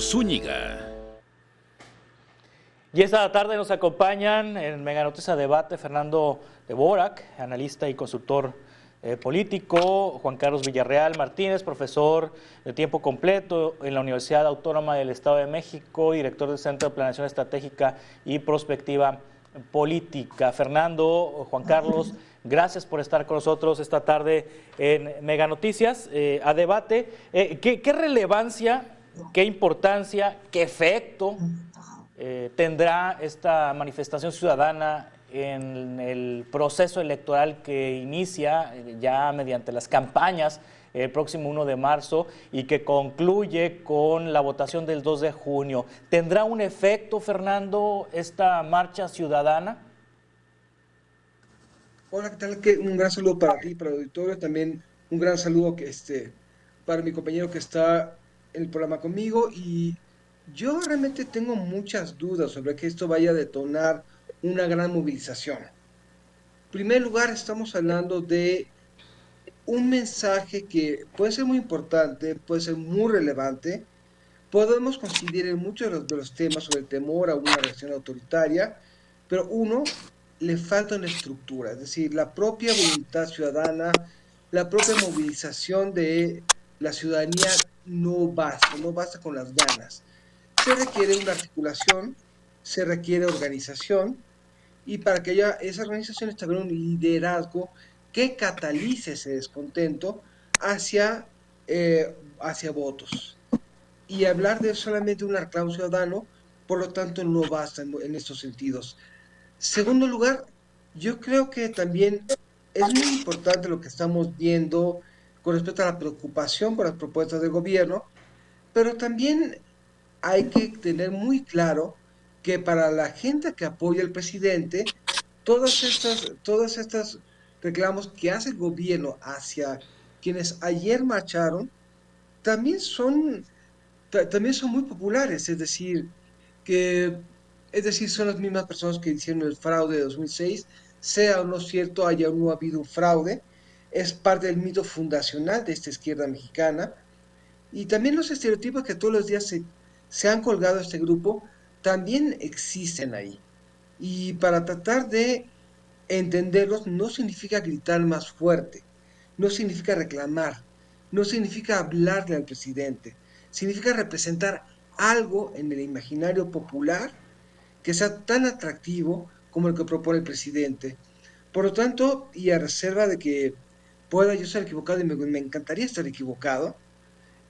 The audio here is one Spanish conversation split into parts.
Zúñiga. Y esta tarde nos acompañan en Mega Noticias Debate Fernando de Borac, analista y consultor político, Juan Carlos Villarreal Martínez, profesor de tiempo completo en la Universidad Autónoma del Estado de México, director del Centro de Planeación Estratégica y Prospectiva Política. Fernando, Juan Carlos, gracias por estar con nosotros esta tarde en Mega Noticias a Debate. ¿Qué relevancia, qué importancia, qué efecto tendrá esta manifestación ciudadana en el proceso electoral que inicia ya mediante las campañas el próximo 1 de marzo y que concluye con la votación del 2 de junio? ¿Tendrá un efecto, Fernando, esta marcha ciudadana? Hola, ¿qué tal? Un gran saludo para ti, para el auditorio. También un gran saludo para mi compañero que está en el programa conmigo. Y yo realmente tengo muchas dudas sobre que esto vaya a detonar una gran movilización. En primer lugar, estamos hablando de un mensaje que puede ser muy importante, puede ser muy relevante. Podemos coincidir en muchos de los temas sobre el temor a una reacción autoritaria, pero le falta una estructura, es decir, la propia voluntad ciudadana, la propia movilización de la ciudadanía no basta con las ganas. Se requiere una articulación, se requiere organización, y para que haya esa organización está un liderazgo que catalice ese descontento hacia votos. Y hablar de solamente un reclamo ciudadano, por lo tanto, no basta en estos sentidos. Segundo lugar, yo creo que también es muy importante lo que estamos viendo con respecto a la preocupación por las propuestas del gobierno, pero también hay que tener muy claro que para la gente que apoya al presidente, todas estas reclamos que hace el gobierno hacia quienes ayer marcharon, también son también son muy populares, es decir, son las mismas personas que hicieron el fraude de 2006, sea o no cierto, haya o no habido un fraude, es parte del mito fundacional de esta izquierda mexicana, y también los estereotipos que todos los días se han colgado a este grupo, también existen ahí. Y para tratar de entenderlos no significa gritar más fuerte, no significa reclamar, no significa hablarle al presidente, significa representar algo en el imaginario popular que sea tan atractivo como el que propone el presidente. Por lo tanto, y a reserva de que pueda yo estar equivocado y me encantaría estar equivocado,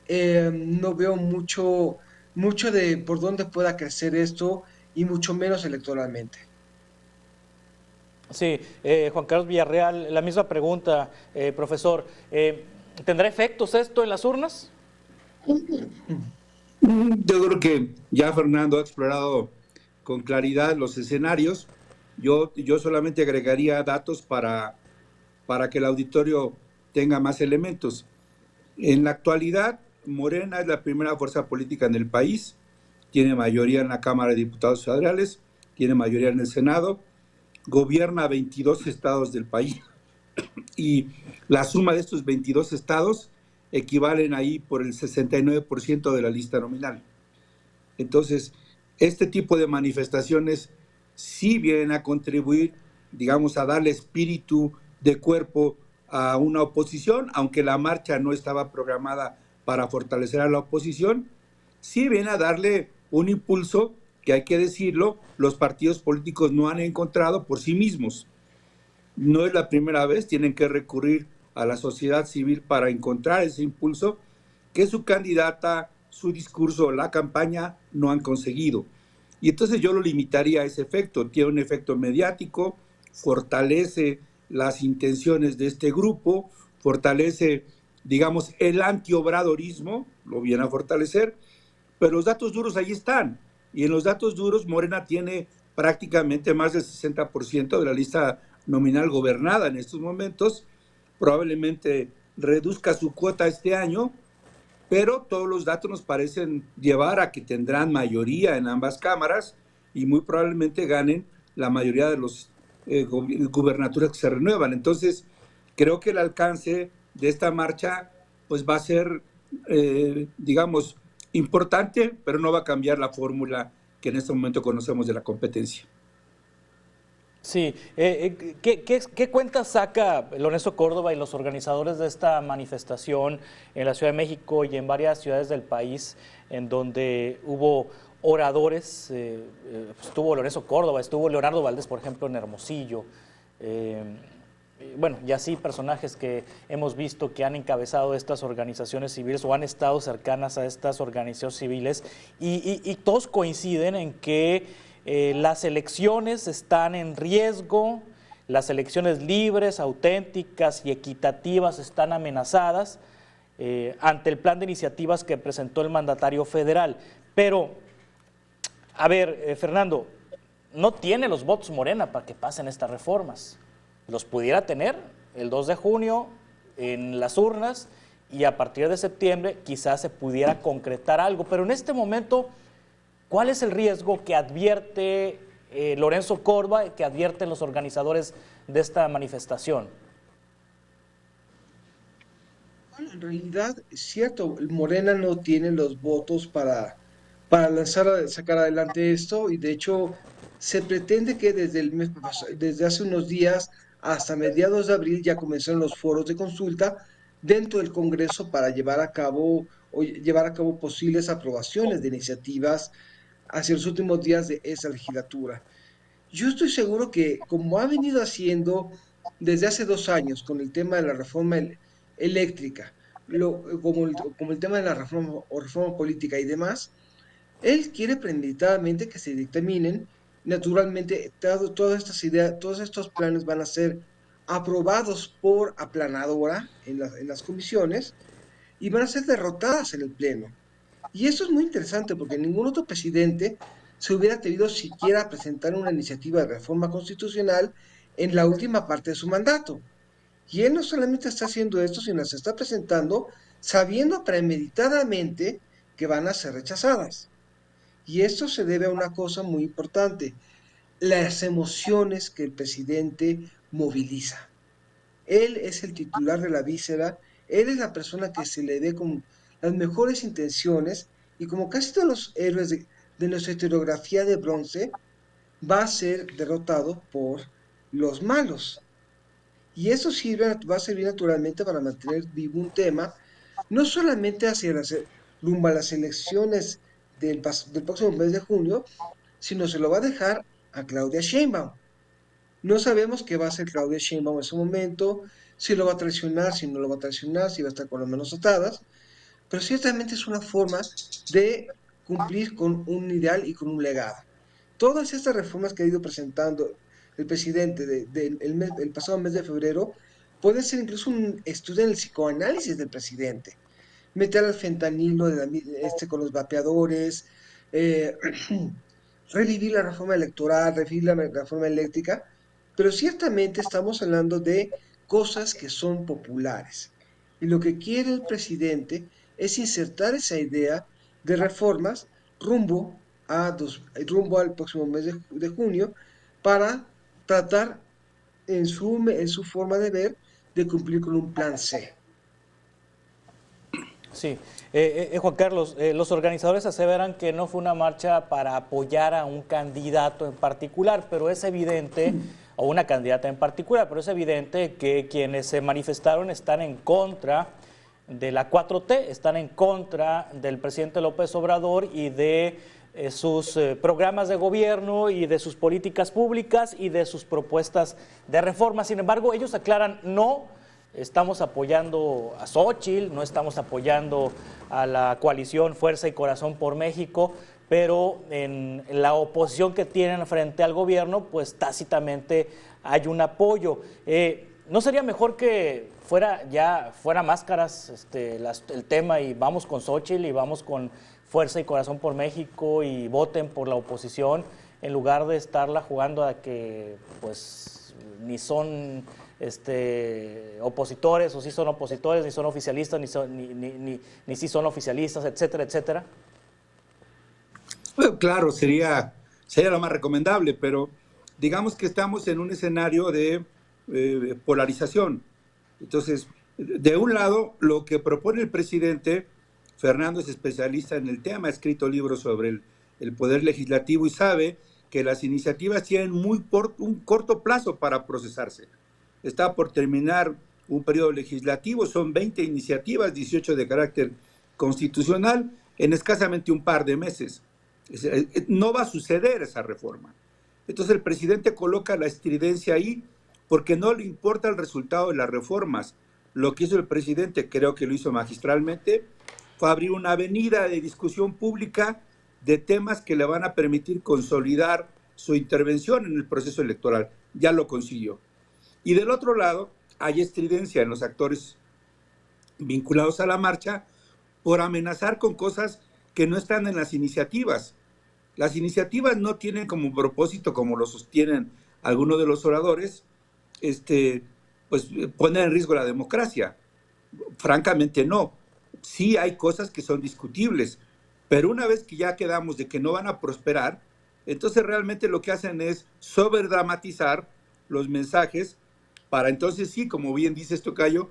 no veo mucho de por dónde pueda crecer esto y mucho menos electoralmente. Sí, Juan Carlos Villarreal, la misma pregunta, profesor. ¿Tendrá efectos esto en las urnas? Yo creo que ya Fernando ha explorado con claridad los escenarios. Yo solamente agregaría datos para que el auditorio tenga más elementos. En la actualidad, Morena es la primera fuerza política en el país, tiene mayoría en la Cámara de Diputados Federales, tiene mayoría en el Senado, gobierna 22 estados del país y la suma de estos 22 estados equivalen ahí por el 69% de la lista nominal. Entonces, este tipo de manifestaciones sí vienen a contribuir, digamos, a darle espíritu de cuerpo a una oposición, aunque la marcha no estaba programada para fortalecer a la oposición, sí viene a darle un impulso que, hay que decirlo, los partidos políticos no han encontrado por sí mismos. No es la primera vez, tienen que recurrir a la sociedad civil para encontrar ese impulso que su candidata, su discurso, la campaña no han conseguido. Y entonces yo lo limitaría a ese efecto. Tiene un efecto mediático, fortalece las intenciones de este grupo, fortalece, digamos, el antiobradorismo, lo viene a fortalecer, pero los datos duros ahí están. Y en los datos duros Morena tiene prácticamente más del 60% de la lista nominal gobernada en estos momentos, probablemente reduzca su cuota este año, pero todos los datos nos parecen llevar a que tendrán mayoría en ambas cámaras y muy probablemente ganen la mayoría de los gubernaturas que se renuevan. Entonces, creo que el alcance de esta marcha pues va a ser, digamos, importante, pero no va a cambiar la fórmula que en este momento conocemos de la competencia. Sí, ¿qué cuenta saca Lorenzo Córdoba y los organizadores de esta manifestación en la Ciudad de México y en varias ciudades del país, en donde hubo oradores? Estuvo Lorenzo Córdoba, estuvo Leonardo Valdés, por ejemplo, en Hermosillo. Bueno, y así personajes que hemos visto que han encabezado estas organizaciones civiles o han estado cercanas a estas organizaciones civiles, y todos coinciden en que las elecciones están en riesgo, las elecciones libres, auténticas y equitativas están amenazadas ante el plan de iniciativas que presentó el mandatario federal. Pero, a ver, Fernando, no tiene los votos Morena para que pasen estas reformas. Los pudiera tener el 2 de junio en las urnas y a partir de septiembre quizás se pudiera concretar algo, pero en este momento, ¿cuál es el riesgo que advierte Lorenzo Córdoba, que advierten los organizadores de esta manifestación? Bueno, en realidad es cierto, Morena no tiene los votos para sacar adelante esto, y de hecho se pretende que desde hace unos días hasta mediados de abril ya comenzaron los foros de consulta dentro del Congreso para llevar a cabo posibles aprobaciones de iniciativas hacia los últimos días de esa legislatura. Yo estoy seguro que, como ha venido haciendo desde hace 2 años con el tema de la reforma eléctrica, como el tema de la reforma política y demás, él quiere premeditadamente que se dictaminen. Naturalmente, todas estas ideas, todos estos planes van a ser aprobados por aplanadora en las comisiones y van a ser derrotadas en el Pleno. Y eso es muy interesante porque ningún otro presidente se hubiera atrevido siquiera a presentar una iniciativa de reforma constitucional en la última parte de su mandato. Y él no solamente está haciendo esto, sino se está presentando sabiendo premeditadamente que van a ser rechazadas. Y esto se debe a una cosa muy importante: las emociones que el presidente moviliza. Él es el titular de la víscera, él es la persona que se le ve con las mejores intenciones, y como casi todos los héroes de nuestra historiografía de bronce, va a ser derrotado por los malos. Y eso va a servir naturalmente para mantener vivo un tema, no solamente rumbo a las elecciones del próximo mes de junio, sino se lo va a dejar a Claudia Sheinbaum. No sabemos qué va a hacer Claudia Sheinbaum en ese momento, si lo va a traicionar, si no lo va a traicionar, si va a estar con las manos atadas, pero ciertamente es una forma de cumplir con un ideal y con un legado. Todas estas reformas que ha ido presentando el presidente el pasado mes de febrero pueden ser incluso un estudio en el psicoanálisis del presidente. Meter al fentanilo con los vapeadores, revivir la reforma electoral, revivir la reforma eléctrica, pero ciertamente estamos hablando de cosas que son populares. Y lo que quiere el presidente es insertar esa idea de reformas rumbo al próximo mes de junio, para tratar en su forma de ver de cumplir con un plan C. Sí, Juan Carlos, los organizadores aseveran que no fue una marcha para apoyar a un candidato en particular, pero es evidente, o una candidata en particular, pero es evidente que quienes se manifestaron están en contra de la 4T, están en contra del presidente López Obrador y de sus programas de gobierno y de sus políticas públicas y de sus propuestas de reforma. Sin embargo, ellos aclaran: no estamos apoyando a Xóchitl, no estamos apoyando a la coalición Fuerza y Corazón por México, pero en la oposición que tienen frente al gobierno, pues tácitamente hay un apoyo. ¿No sería mejor que fuera máscaras el tema, y vamos con Xóchitl y vamos con Fuerza y Corazón por México y voten por la oposición, en lugar de estarla jugando a que pues ni son opositores, o sí son opositores, ni son oficialistas, ni sí son oficialistas, etcétera, etcétera? Bueno, claro, sería lo más recomendable, pero digamos que estamos en un escenario de polarización. Entonces, de un lado, lo que propone el presidente Fernando es especialista en el tema, ha escrito libros sobre el poder legislativo y sabe que las iniciativas tienen un corto plazo para procesarse. Está por terminar un periodo legislativo, son 20 iniciativas, 18 de carácter constitucional, en escasamente un par de meses. No va a suceder esa reforma. Entonces el presidente coloca la estridencia ahí porque no le importa el resultado de las reformas. Lo que hizo el presidente, creo que lo hizo magistralmente, fue abrir una avenida de discusión pública de temas que le van a permitir consolidar su intervención en el proceso electoral. Ya lo consiguió. Y del otro lado, hay estridencia en los actores vinculados a la marcha por amenazar con cosas que no están en las iniciativas. Las iniciativas no tienen como propósito, como lo sostienen algunos de los oradores, pues poner en riesgo la democracia. Francamente no. Sí hay cosas que son discutibles, pero una vez que ya quedamos de que no van a prosperar, entonces realmente lo que hacen es sobredramatizar los mensajes para entonces sí, como bien dice Tocayo,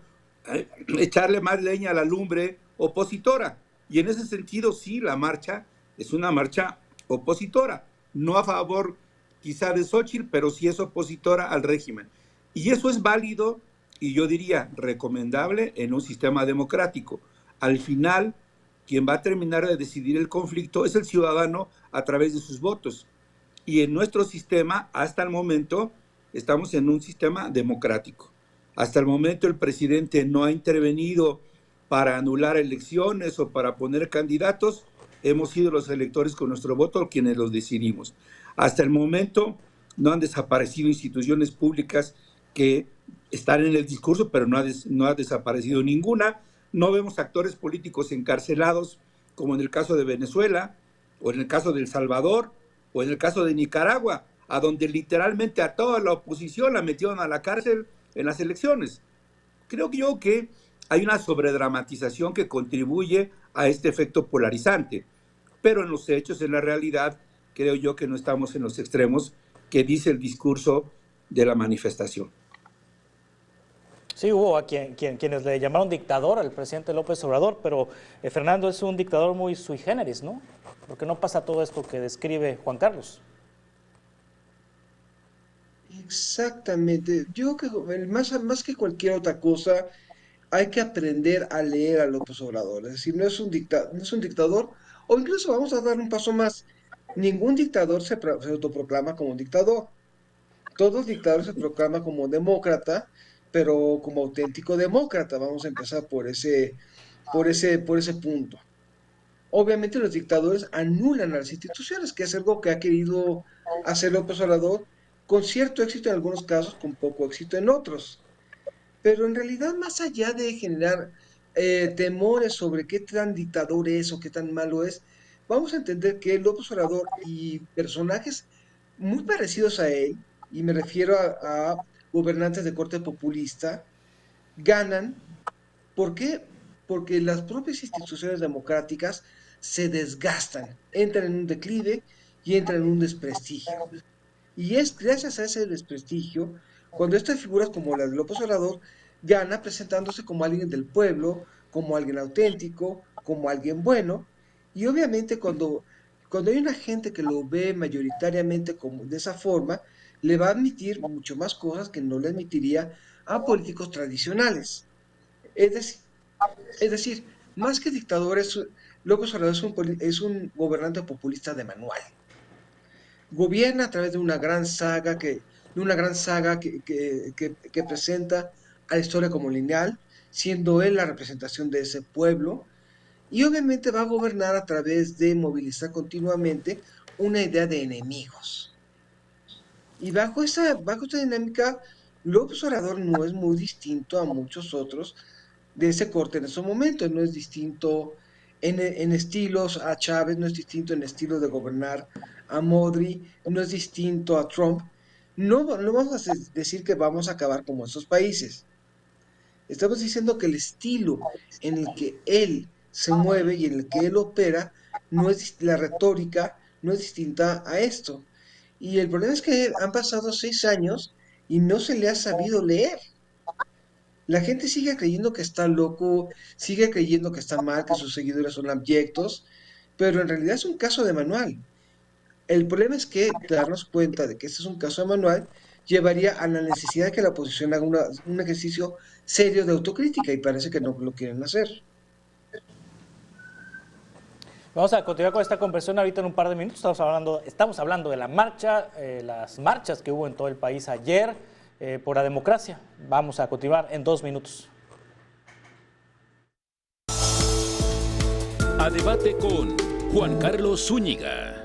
echarle más leña a la lumbre opositora. Y en ese sentido sí, la marcha es una marcha opositora, no a favor quizá de Xóchitl, pero sí es opositora al régimen. Y eso es válido y yo diría recomendable en un sistema democrático. Al final, quien va a terminar de decidir el conflicto es el ciudadano a través de sus votos. Y en nuestro sistema, hasta el momento, estamos en un sistema democrático. Hasta el momento el presidente no ha intervenido para anular elecciones o para poner candidatos. Hemos sido los electores con nuestro voto quienes los decidimos. Hasta el momento no han desaparecido instituciones públicas que están en el discurso, pero no ha desaparecido ninguna. No vemos actores políticos encarcelados, como en el caso de Venezuela, o en el caso de El Salvador, o en el caso de Nicaragua, a donde literalmente a toda la oposición la metieron a la cárcel en las elecciones. Creo yo que hay una sobredramatización que contribuye a este efecto polarizante, pero en los hechos, en la realidad, creo yo que no estamos en los extremos que dice el discurso de la manifestación. Sí, hubo a quienes le llamaron dictador al presidente López Obrador, pero Fernando es un dictador muy sui generis, ¿no? Porque no pasa todo esto que describe Juan Carlos. Exactamente. Yo creo que más que cualquier otra cosa, hay que aprender a leer a López Obrador. Es decir, no es un dictador, o incluso vamos a dar un paso más. Ningún dictador se autoproclama como un dictador. Todo dictador se proclama como demócrata, pero como auténtico demócrata. Vamos a empezar por ese punto. Obviamente los dictadores anulan a las instituciones, que es algo que ha querido hacer López Obrador con cierto éxito en algunos casos, con poco éxito en otros. Pero en realidad, más allá de generar temores sobre qué tan dictador es o qué tan malo es, vamos a entender que López Obrador y personajes muy parecidos a él, y me refiero a gobernantes de corte populista, ganan. ¿Por qué? Porque las propias instituciones democráticas se desgastan, entran en un declive y entran en un desprestigio. Y es gracias a ese desprestigio cuando estas figuras como la de López Obrador gana presentándose como alguien del pueblo, como alguien auténtico, como alguien bueno. Y obviamente cuando hay una gente que lo ve mayoritariamente como de esa forma, le va a admitir mucho más cosas que no le admitiría a políticos tradicionales. Es decir, es decir, más que dictadores, López Obrador es un gobernante populista de manual. Gobierna a través de una gran saga que presenta a la historia como lineal, siendo él la representación de ese pueblo, y obviamente va a gobernar a través de movilizar continuamente una idea de enemigos. Y bajo esta dinámica, López Obrador no es muy distinto a muchos otros de ese corte en esos momentos, no es distinto en estilos a Chávez, no es distinto en estilo de gobernar a Modri, no es distinto a Trump. No vamos a decir que vamos a acabar como esos países. Estamos diciendo que el estilo en el que él se mueve y en el que él opera, la retórica no es distinta a esto. Y el problema es que han pasado 6 años y no se le ha sabido leer. la gente sigue creyendo que está loco, sigue creyendo que está mal, que sus seguidores son abyectos, pero en realidad es un caso de manual. El problema es que darnos cuenta de que este es un caso de manual llevaría a la necesidad de que la oposición haga un ejercicio serio de autocrítica y parece que no lo quieren hacer. Vamos a continuar con esta conversación ahorita en un par de minutos. Estamos hablando de la marcha, las marchas que hubo en todo el país ayer por la democracia. Vamos a continuar en 2 minutos. A debate con Juan Carlos Zúñiga.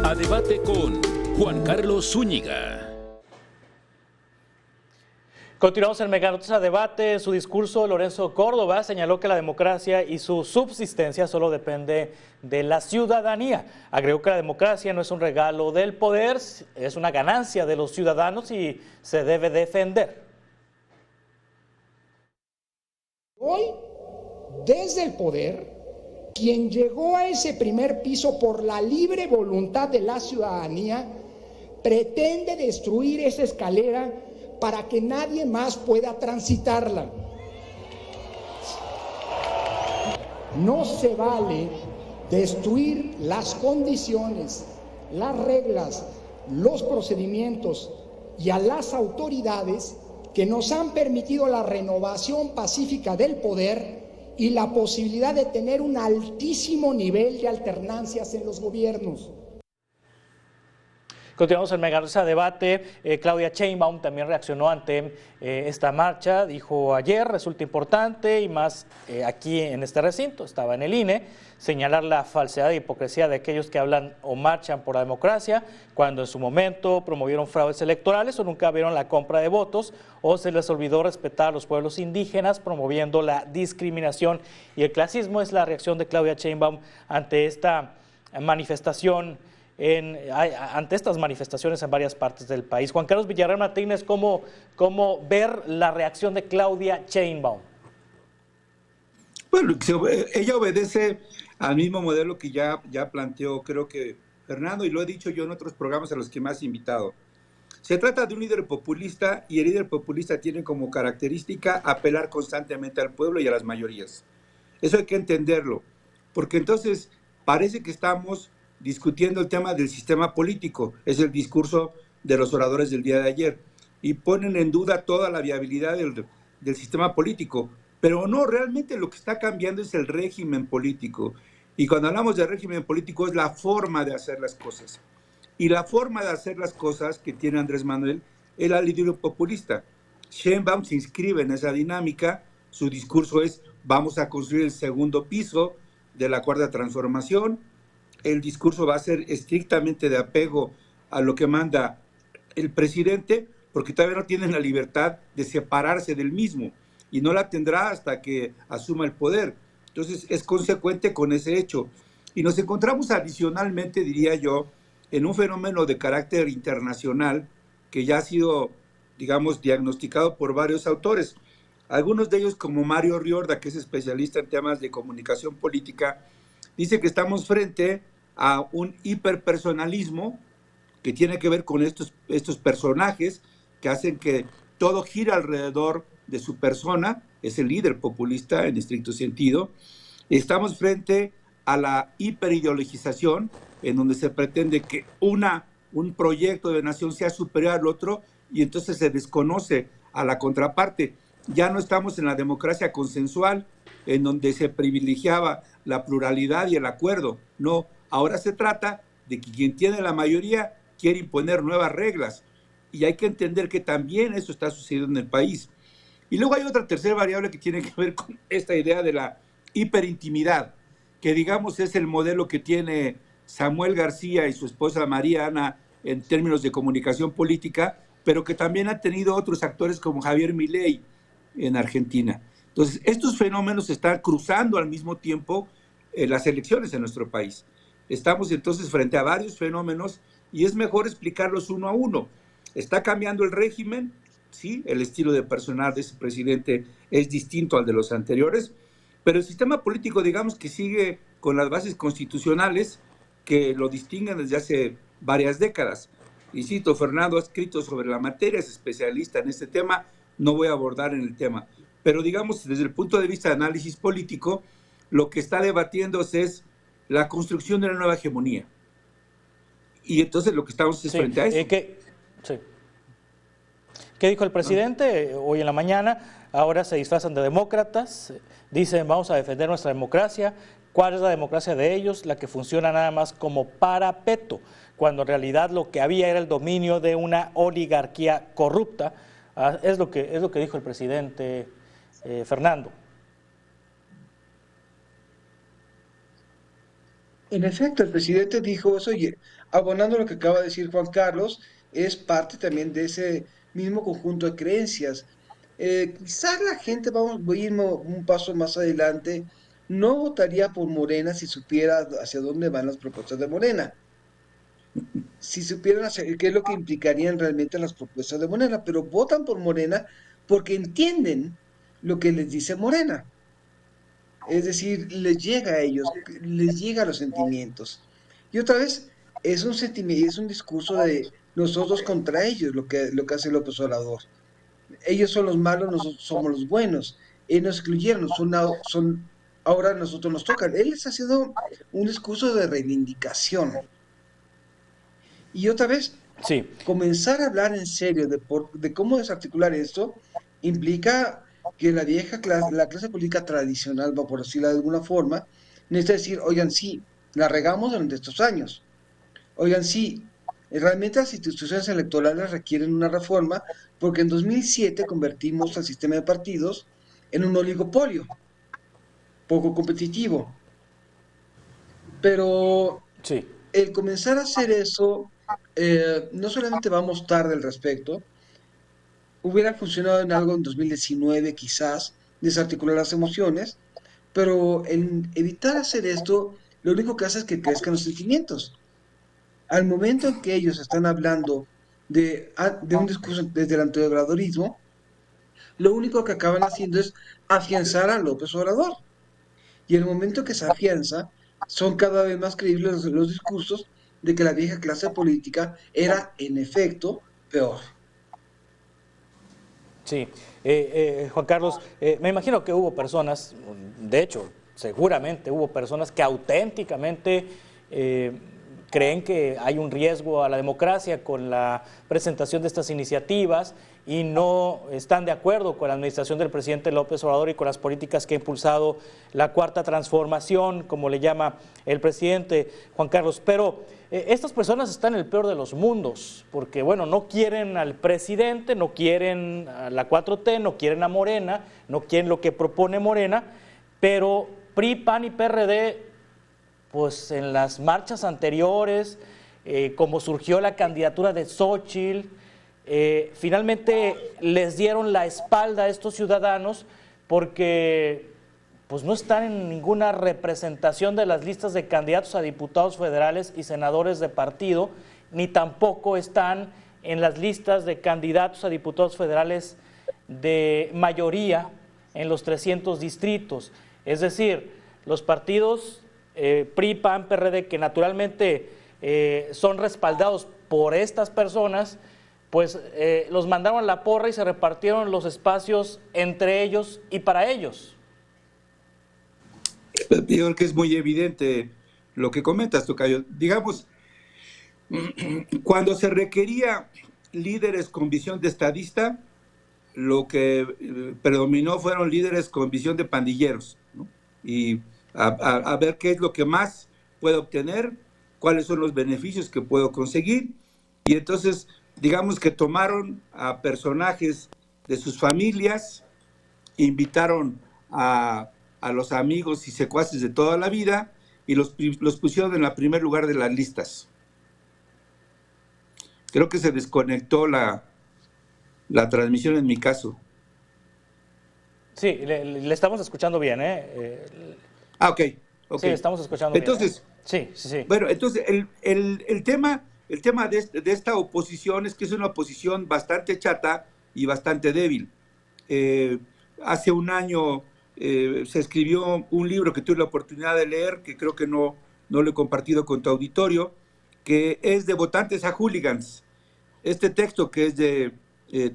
A debate con Juan Carlos Zúñiga. Continuamos en Mega Noticias a debate. En su discurso, Lorenzo Córdoba señaló que la democracia y su subsistencia solo depende de la ciudadanía. Agregó que la democracia no es un regalo del poder, es una ganancia de los ciudadanos y se debe defender. Hoy, desde el poder, quien llegó a ese primer piso por la libre voluntad de la ciudadanía, pretende destruir esa escalera para que nadie más pueda transitarla. No se vale destruir las condiciones, las reglas, los procedimientos y a las autoridades que nos han permitido la renovación pacífica del poder y la posibilidad de tener un altísimo nivel de alternancias en los gobiernos. Continuamos en Mega Noticias a debate. Claudia Sheinbaum también reaccionó ante esta marcha. Dijo ayer, resulta importante y más aquí en este recinto, estaba en el INE, señalar la falsedad e hipocresía de aquellos que hablan o marchan por la democracia cuando en su momento promovieron fraudes electorales o nunca vieron la compra de votos o se les olvidó respetar a los pueblos indígenas promoviendo la discriminación y el clasismo. Es la reacción de Claudia Sheinbaum ante esta manifestación ante estas manifestaciones en varias partes del país. Juan Carlos Villarreal Martínez, ¿cómo ver la reacción de Claudia Sheinbaum? Bueno, ella obedece al mismo modelo que ya planteó, creo que Fernando, y lo he dicho yo en otros programas a los que me has invitado. Se trata de un líder populista y el líder populista tiene como característica apelar constantemente al pueblo y a las mayorías. Eso hay que entenderlo, porque entonces parece que estamos discutiendo el tema del sistema político, es el discurso de los oradores del día de ayer, y ponen en duda toda la viabilidad del sistema político, pero no, realmente lo que está cambiando es el régimen político, y cuando hablamos de régimen político es la forma de hacer las cosas. Y la forma de hacer las cosas que tiene Andrés Manuel es la liderazgo populista. Sheinbaum se inscribe en esa dinámica, su discurso es: vamos a construir el segundo piso de la cuarta transformación. El discurso va a ser estrictamente de apego a lo que manda el presidente, porque todavía no tienen la libertad de separarse del mismo, y no la tendrá hasta que asuma el poder. Entonces es consecuente con ese hecho. Y nos encontramos adicionalmente, diría yo, en un fenómeno de carácter internacional que ya ha sido, digamos, diagnosticado por varios autores. Algunos de ellos, como Mario Riorda, que es especialista en temas de comunicación política, dice que estamos frente a un hiperpersonalismo que tiene que ver con estos personajes que hacen que todo gira alrededor de su persona. Es el líder populista en estricto sentido. Estamos frente a la hiperideologización, en donde se pretende que un proyecto de nación sea superior al otro, y entonces se desconoce a la contraparte. Ya no estamos en la democracia consensual, en donde se privilegiaba la pluralidad y el acuerdo. No, ahora se trata de que quien tiene la mayoría quiere imponer nuevas reglas, y hay que entender que también eso está sucediendo en el país. Y luego hay otra tercera variable que tiene que ver con esta idea de la hiperintimidad, que digamos es el modelo que tiene Samuel García y su esposa María Ana en términos de comunicación política, pero que también ha tenido otros actores como Javier Milei en Argentina. Entonces, estos fenómenos se están cruzando al mismo tiempo en las elecciones en nuestro país. Estamos entonces frente a varios fenómenos y es mejor explicarlos uno a uno. Está cambiando el régimen, sí, el estilo de personal de ese presidente es distinto al de los anteriores, pero el sistema político, digamos, que sigue con las bases constitucionales que lo distinguen desde hace varias décadas. Insisto, Fernando ha escrito sobre la materia, es especialista en este tema, no voy a abordar en el tema, pero digamos, desde el punto de vista de análisis político, lo que está debatiéndose es la construcción de una nueva hegemonía. Y entonces lo que estamos es frente a eso. ¿Qué dijo el presidente hoy en la mañana? Ahora se disfrazan de demócratas, dicen vamos a defender nuestra democracia. ¿Cuál es la democracia de ellos? La que funciona nada más como parapeto, cuando en realidad lo que había era el dominio de una oligarquía corrupta. Es lo que dijo el presidente Fernando. En efecto, el presidente dijo eso y abonando lo que acaba de decir Juan Carlos, es parte también de ese mismo conjunto de creencias. Quizás la gente, voy a irme un paso más adelante, no votaría por Morena si supiera hacia dónde van las propuestas de Morena. Si supieran qué es lo que implicarían realmente las propuestas de Morena, pero votan por Morena porque entienden lo que les dice Morena. Es decir, les llega a ellos, les llega a los sentimientos. Y otra vez, es un sentimiento, es un discurso de nosotros contra ellos, lo que hace López Obrador. Ellos son los malos, nosotros somos los buenos. Ellos nos excluyeron, ahora a nosotros nos tocan. Él está haciendo un discurso de reivindicación. Y otra vez, sí, comenzar a hablar en serio de cómo desarticular esto implica que la clase política tradicional, por decirlo de alguna forma, necesita decir, oigan, sí, la regamos durante estos años. Oigan, sí, realmente las instituciones electorales requieren una reforma porque en 2007 convertimos el sistema de partidos en un oligopolio, poco competitivo. Pero sí. El comenzar a hacer eso, no solamente vamos tarde al respecto, hubiera funcionado en algo en 2019 quizás, desarticular las emociones, pero en evitar hacer esto, lo único que hace es que crezcan los sentimientos. Al momento en que ellos están hablando de un discurso desde el antiobradorismo, lo único que acaban haciendo es afianzar a López Obrador. Y en el momento que se afianza, son cada vez más creíbles los discursos de que la vieja clase política era, en efecto, peor. Sí, Juan Carlos, me imagino que hubo personas, de hecho, seguramente hubo personas que auténticamente creen que hay un riesgo a la democracia con la presentación de estas iniciativas y no están de acuerdo con la administración del presidente López Obrador y con las políticas que ha impulsado la Cuarta Transformación, como le llama el presidente Juan Carlos. Pero estas personas están en el peor de los mundos, porque bueno, no quieren al presidente, no quieren a la 4T, no quieren a Morena, no quieren lo que propone Morena, pero PRI, PAN y PRD, pues en las marchas anteriores, como surgió la candidatura de Xóchitl, finalmente les dieron la espalda a estos ciudadanos porque pues no están en ninguna representación de las listas de candidatos a diputados federales y senadores de partido, ni tampoco están en las listas de candidatos a diputados federales de mayoría en los 300 distritos. Es decir, los partidos PRI, PAN, PRD, que naturalmente son respaldados por estas personas, pues los mandaron a la porra y se repartieron los espacios entre ellos y para ellos. Yo creo que es muy evidente lo que comentas, tocayo. Digamos, cuando se requería líderes con visión de estadista, lo que predominó fueron líderes con visión de pandilleros, ¿no? Y a ver qué es lo que más puedo obtener, cuáles son los beneficios que puedo conseguir. Y entonces, digamos que tomaron a personajes de sus familias, invitaron a los amigos y secuaces de toda la vida y los pusieron en el primer lugar de las listas. Creo que se desconectó la transmisión en mi caso. Sí, le estamos escuchando bien, Ok. Sí, estamos escuchando entonces, bien. Sí. Bueno, entonces el tema de esta oposición es que es una oposición bastante chata y bastante débil. Hace un año se escribió un libro que tuve la oportunidad de leer, que creo que no lo he compartido con tu auditorio, que es de votantes a hooligans. Este texto, que es de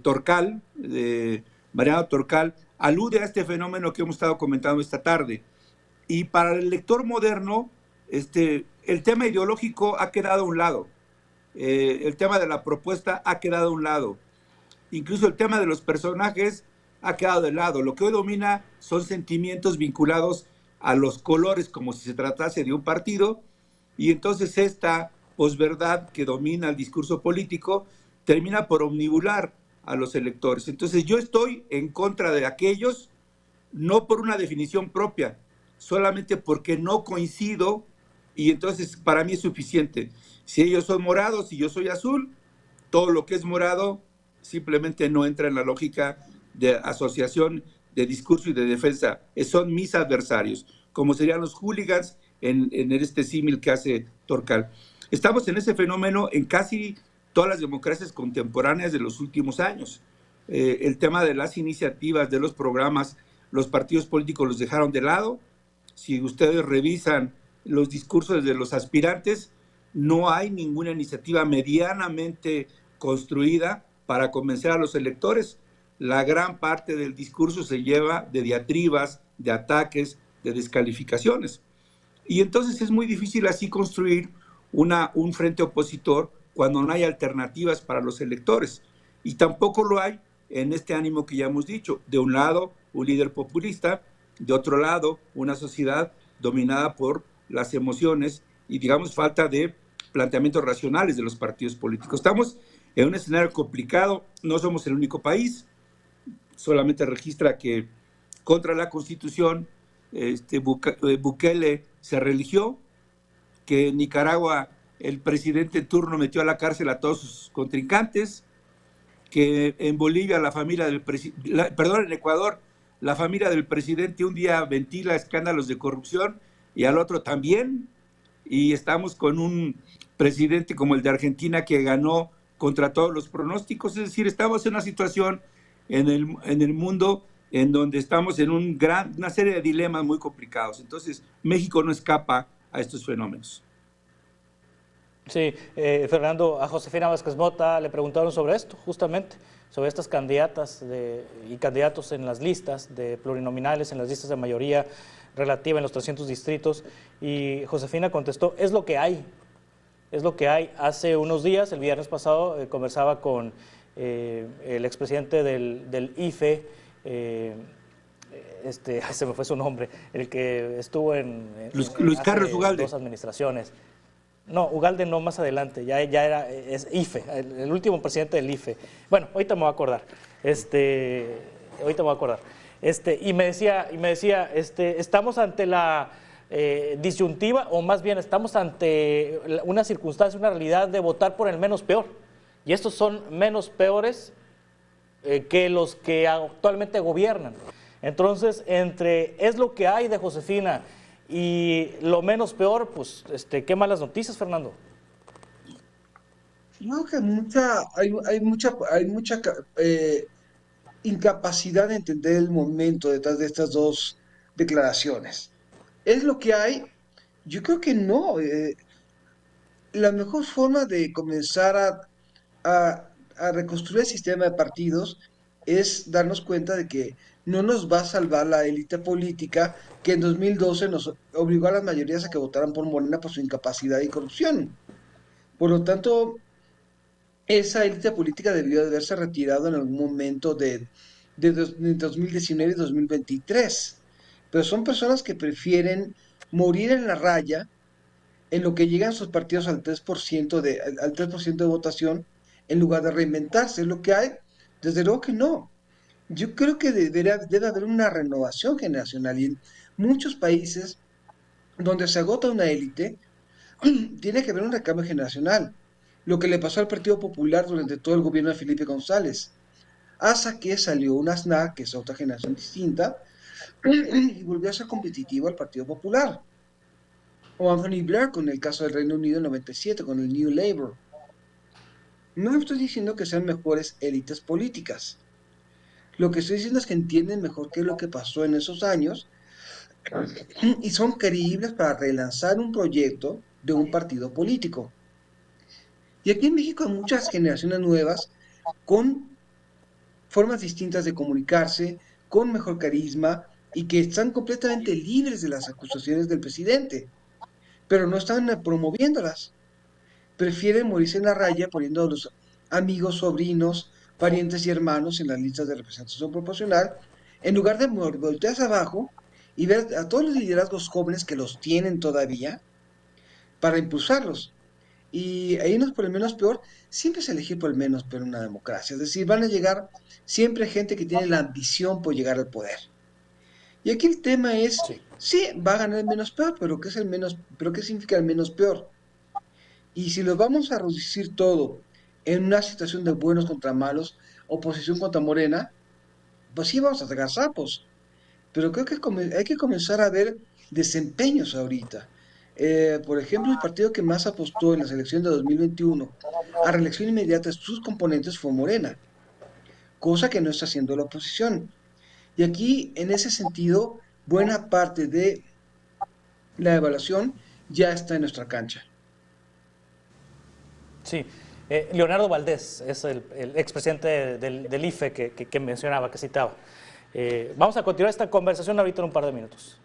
Torcal, de Mariano Torcal, alude a este fenómeno que hemos estado comentando esta tarde. Y para el lector moderno, el tema ideológico ha quedado a un lado. El tema de la propuesta ha quedado a un lado. Incluso el tema de los personajes ha quedado de lado. Lo que hoy domina son sentimientos vinculados a los colores, como si se tratase de un partido, y entonces esta posverdad que domina el discurso político termina por omnibular a los electores. Entonces yo estoy en contra de aquellos, no por una definición propia, solamente porque no coincido, y entonces para mí es suficiente. Si ellos son morados y yo soy azul, todo lo que es morado simplemente no entra en la lógica de asociación, de discurso y de defensa. Son mis adversarios, como serían los hooligans en este símil que hace Torcal. Estamos en ese fenómeno en casi todas las democracias contemporáneas de los últimos años. El tema de las iniciativas, de los programas, los partidos políticos los dejaron de lado. Si ustedes revisan los discursos de los aspirantes, no hay ninguna iniciativa medianamente construida para convencer a los electores. La gran parte del discurso se lleva de diatribas, de ataques, de descalificaciones. Y entonces es muy difícil así construir un frente opositor cuando no hay alternativas para los electores. Y tampoco lo hay en este ánimo que ya hemos dicho. De un lado, un líder populista, de otro lado, una sociedad dominada por las emociones y, digamos, falta de planteamientos racionales de los partidos políticos. Estamos en un escenario complicado, no somos el único país, solamente registra que contra la Constitución Bukele se religió, que en Nicaragua el presidente en turno metió a la cárcel a todos sus contrincantes, que en Bolivia en Ecuador la familia del presidente un día ventila escándalos de corrupción y al otro también, y estamos con un presidente como el de Argentina que ganó contra todos los pronósticos. Es decir, estamos en una situación en el mundo en donde estamos en una serie de dilemas muy complicados. Entonces, México no escapa a estos fenómenos. Sí, Fernando, a Josefina Vázquez Mota le preguntaron sobre esto, justamente, sobre estas candidatas y candidatos en las listas de plurinominales, en las listas de mayoría relativa en los 300 distritos, y Josefina contestó, es lo que hay. Es lo que hay. Hace unos días, el viernes pasado, conversaba con el expresidente del IFE, se me fue su nombre, el que estuvo Luis hace Carlos Ugalde. 2 administraciones. No, Ugalde no, más adelante, ya era, es IFE, el último presidente del IFE. Bueno, ahorita me voy a acordar. Ahorita me voy a acordar. Y me decía, estamos ante la disyuntiva, o más bien estamos ante una circunstancia, una realidad de votar por el menos peor. Y estos son menos peores que los que actualmente gobiernan. Entonces, entre es lo que hay de Josefina y lo menos peor, pues, qué malas noticias, Fernando. Yo creo que hay mucha incapacidad de entender el momento detrás de estas dos declaraciones. ¿Es lo que hay? Yo creo que no. La mejor forma de comenzar a reconstruir el sistema de partidos es darnos cuenta de que no nos va a salvar la élite política que en 2012 nos obligó a las mayorías a que votaran por Morena por su incapacidad y corrupción. Por lo tanto, esa élite política debió de haberse retirado en algún momento de 2019 y 2023. Pero son personas que prefieren morir en la raya en lo que llegan sus partidos al 3% al 3% de votación en lugar de reinventarse. ¿Es lo que hay? Desde luego que no. Yo creo que debe haber una renovación generacional y en muchos países donde se agota una élite, tiene que haber un recambio generacional. Lo que le pasó al Partido Popular durante todo el gobierno de Felipe González, hasta que salió un ASNA, que es otra generación distinta, y volvió a ser competitivo al Partido Popular. O Anthony Blair con el caso del Reino Unido en 97, con el New Labour. No estoy diciendo que sean mejores élites políticas. Lo que estoy diciendo es que entienden mejor qué es lo que pasó en esos años y son creíbles para relanzar un proyecto de un partido político. Y aquí en México hay muchas generaciones nuevas con formas distintas de comunicarse, con mejor carisma y que están completamente libres de las acusaciones del presidente, pero no están promoviéndolas. Prefieren morirse en la raya poniendo a los amigos, sobrinos, parientes y hermanos en las listas de representación proporcional, en lugar de voltearse abajo y ver a todos los liderazgos jóvenes que los tienen todavía para impulsarlos. Y ahí no es por el menos peor, siempre es elegir por el menos peor en una democracia. Es decir, van a llegar siempre gente que tiene la ambición por llegar al poder. Y aquí el tema es, Sí. sí, va a ganar el menos peor, pero ¿qué significa el menos peor? Y si lo vamos a reducir todo en una situación de buenos contra malos, oposición contra Morena, pues sí vamos a sacar sapos. Pero creo que hay que comenzar a ver desempeños ahorita. Por ejemplo, el partido que más apostó en las elecciones de 2021 a reelección inmediata de sus componentes fue Morena, cosa que no está haciendo la oposición. Y aquí, en ese sentido, buena parte de la evaluación ya está en nuestra cancha. Sí. Leonardo Valdés es el expresidente del IFE que mencionaba, que citaba. Vamos a continuar esta conversación ahorita en un par de minutos.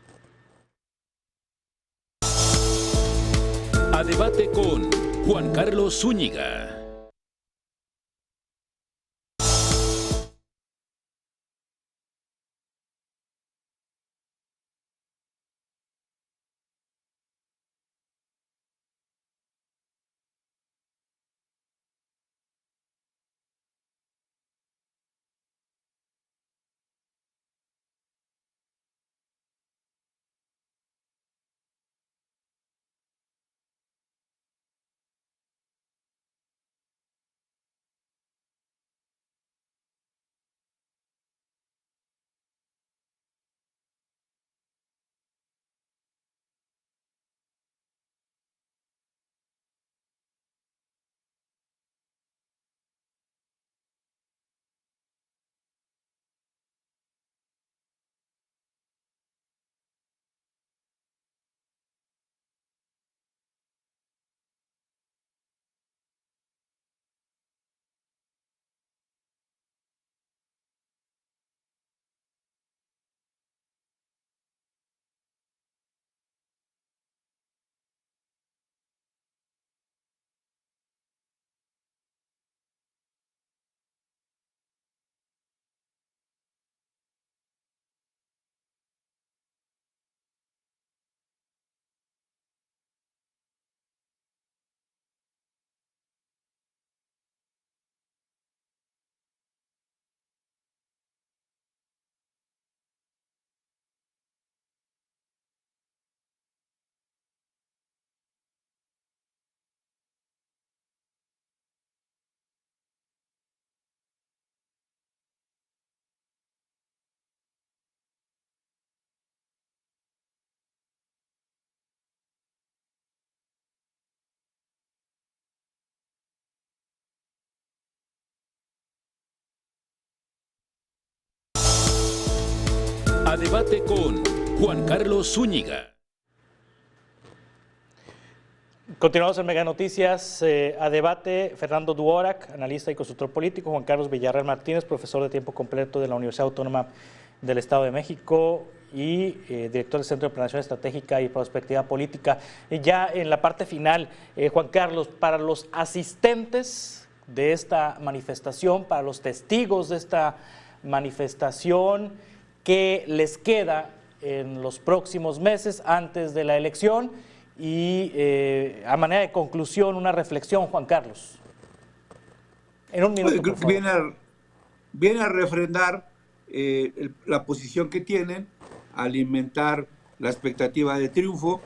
A debate con Juan Carlos Zúñiga. A debate con Juan Carlos Zúñiga. Continuamos en Mega Noticias. A debate, Fernando Dvorak, analista y consultor político, Juan Carlos Villarreal Martínez, profesor de tiempo completo de la Universidad Autónoma del Estado de México y director del Centro de Planeación Estratégica y Prospectiva Política. Ya en la parte final, Juan Carlos, para los asistentes de esta manifestación, para los testigos de esta manifestación, ¿qué les queda en los próximos meses antes de la elección? Y a manera de conclusión, una reflexión, Juan Carlos. En un minuto, por favor. Viene a refrendar la posición que tienen, alimentar la expectativa de triunfo.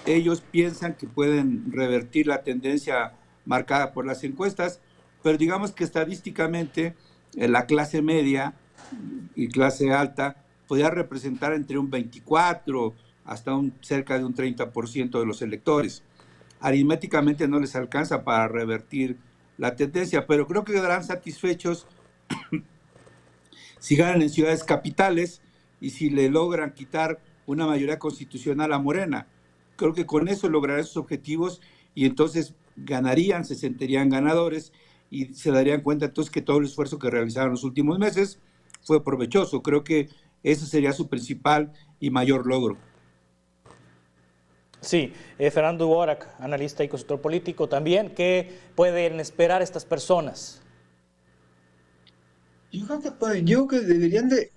Ellos piensan que pueden revertir la tendencia marcada por las encuestas, pero digamos que estadísticamente la clase media y clase alta podría representar entre un 24 hasta cerca de un 30% de los electores. Aritméticamente no les alcanza para revertir la tendencia, pero creo que quedarán satisfechos si ganan en ciudades capitales y si le logran quitar una mayoría constitucional a Morena. Creo que con eso lograrán sus objetivos y entonces ganarían, se sentirían ganadores y se darían cuenta entonces que todo el esfuerzo que realizaron los últimos meses fue provechoso. Creo que ese sería su principal y mayor logro. Sí, Fernando Dvorak, analista y consultor político también. ¿Qué pueden esperar estas personas? Yo creo que deberían de,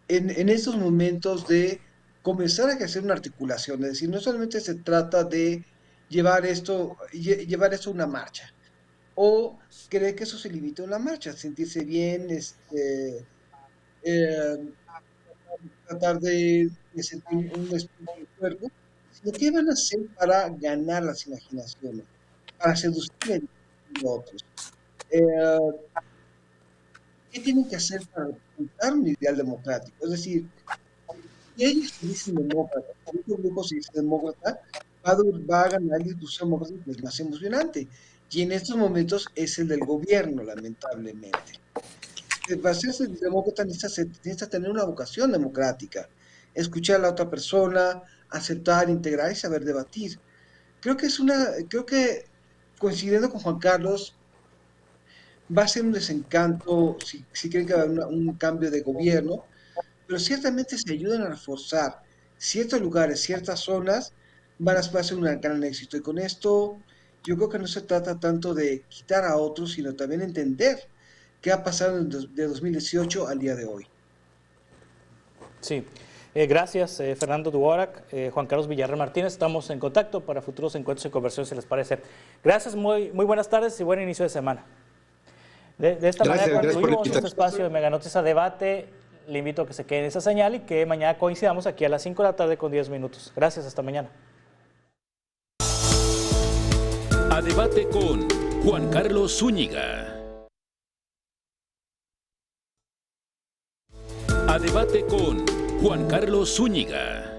en estos momentos, de comenzar a hacer una articulación. Es decir, no solamente se trata de llevar esto a una marcha, o creer que eso se limita a una marcha, sentirse bien, eh, tratar de sentir un espíritu de cuerpo, sino qué van a hacer para ganar las imaginaciones, para seducir a otros. Eh, ¿Qué tienen que hacer para representar un ideal democrático? Es decir, si ellos se dicen demócratas, si otro grupo se dice demócrata, va a ganar la discusión democrática que es más emocionante. Y en estos momentos es el del gobierno, lamentablemente. Para ser demócrata necesita tener una vocación democrática, escuchar a la otra persona, aceptar, integrar y saber debatir. Creo que coincidiendo con Juan Carlos, va a ser un desencanto si creen que va a haber un cambio de gobierno, pero ciertamente se ayudan a reforzar ciertos lugares, ciertas zonas, va a ser un gran éxito. Y con esto, yo creo que no se trata tanto de quitar a otros, sino también entender qué ha pasado de 2018 al día de hoy. Sí, gracias Fernando Dvorak, Juan Carlos Villarreal Martínez. Estamos en contacto para futuros encuentros y conversaciones, si les parece. Gracias, muy buenas tardes y buen inicio de semana. De esta manera concluimos este espacio de Mega Noticias a Debate. Le invito a que se quede en esa señal y que mañana coincidamos aquí a las 5 de la tarde con 10 minutos. Gracias, hasta mañana. A debate con Juan Carlos Zúñiga. A debate con Juan Carlos Zúñiga.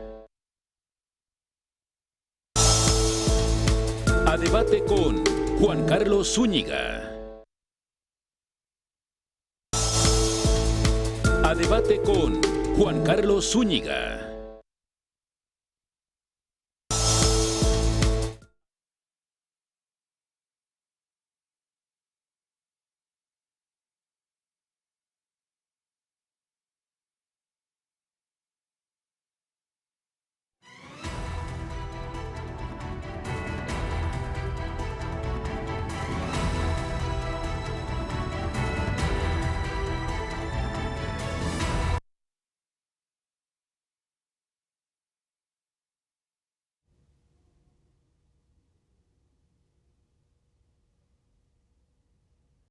A debate con Juan Carlos Zúñiga. A debate con Juan Carlos Zúñiga.